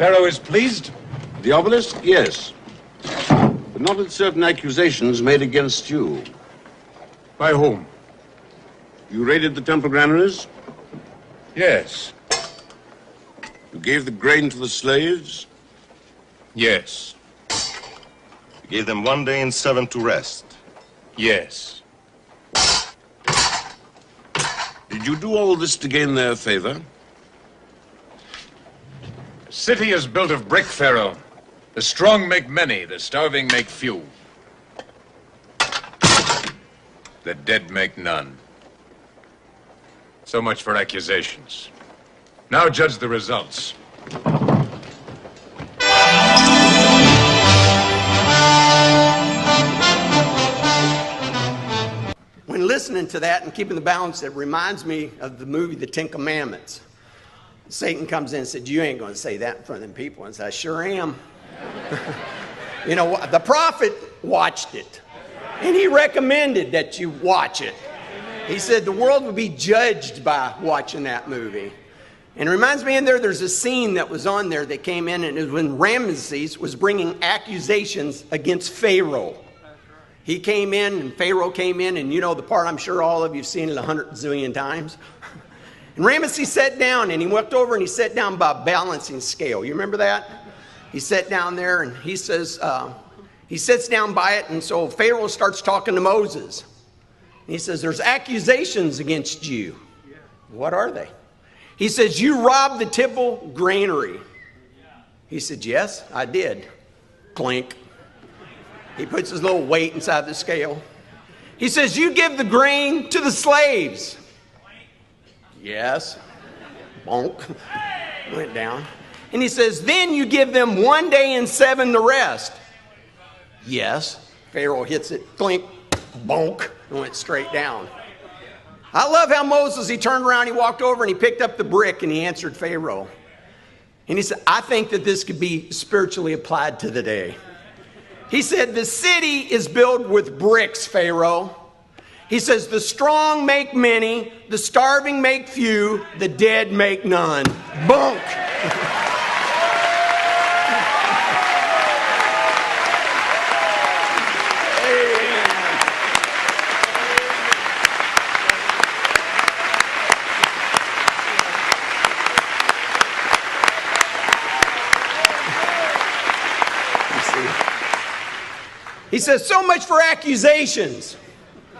Pharaoh is pleased? The obelisk, yes. But not at certain accusations made against you. By whom? You raided the temple granaries? Yes. You gave the grain to the slaves? Yes. You gave them 1 day and 7 to rest? Yes. Did you do all this to gain their favor? The city is built of brick, Pharaoh. The strong make many, the starving make few. The dead make none. So much for accusations. Now judge the results. When listening to that and keeping the balance, it reminds me of the movie The Ten Commandments. Satan comes in and said, you ain't going to say that in front of them people. And I said, I sure am. You know, the prophet watched it. And he recommended that you watch it. He said the world would be judged by watching that movie. And it reminds me in there's a scene that was on there that came in, and it was when Ramesses was bringing accusations against Pharaoh. He came in, and Pharaoh came in, and you know the part, I'm sure all of you have seen it 100 zillion times. And Ramesses sat down, and he walked over and he sat down by a balancing scale. You remember that? He sat down there, and he says, he sits down by it, and so Pharaoh starts talking to Moses. And he says, there's accusations against you. What are they? He says, you robbed the temple granary. He said, yes, I did. Clink. He puts his little weight inside the scale. He says, you give the grain to the slaves. Yes. Bonk. Went down. And he says, then you give them 1 day and 7 to rest. Yes. Pharaoh hits it. Clink. Bonk. And went straight down. I love how Moses, he turned around, he walked over and he picked up the brick and he answered Pharaoh. And he said, I think that this could be spiritually applied to the day. He said, the city is built with bricks, Pharaoh. He says, the strong make many, the starving make few, the dead make none. Bonk. He says, so much for accusations.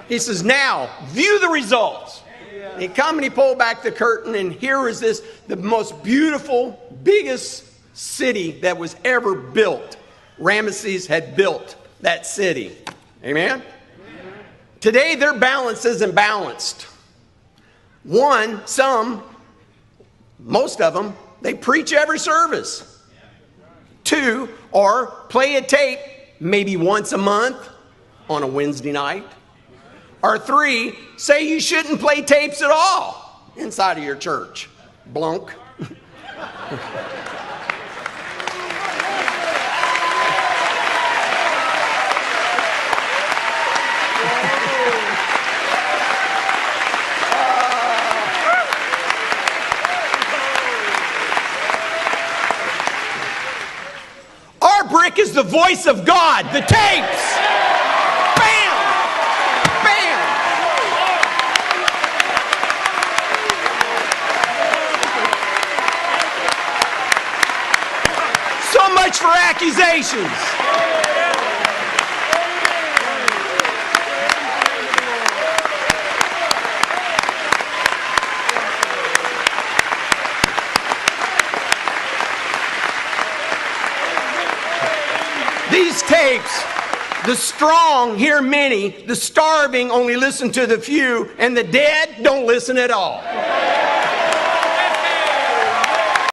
He says, now, view the results. And he come and he pulled back the curtain, and here is this, the most beautiful, biggest city that was ever built. Ramesses had built that city. Amen? Today, their balance isn't balanced. One, most of them, they preach every service. 2, or play a tape maybe once a month on a Wednesday night. Or 3, say you shouldn't play tapes at all inside of your church. Blunk. Our brick is the voice of God, the tapes. Bam! Bam! So much for accusations. These tapes, the strong hear many, the starving only listen to the few, and the dead don't listen at all.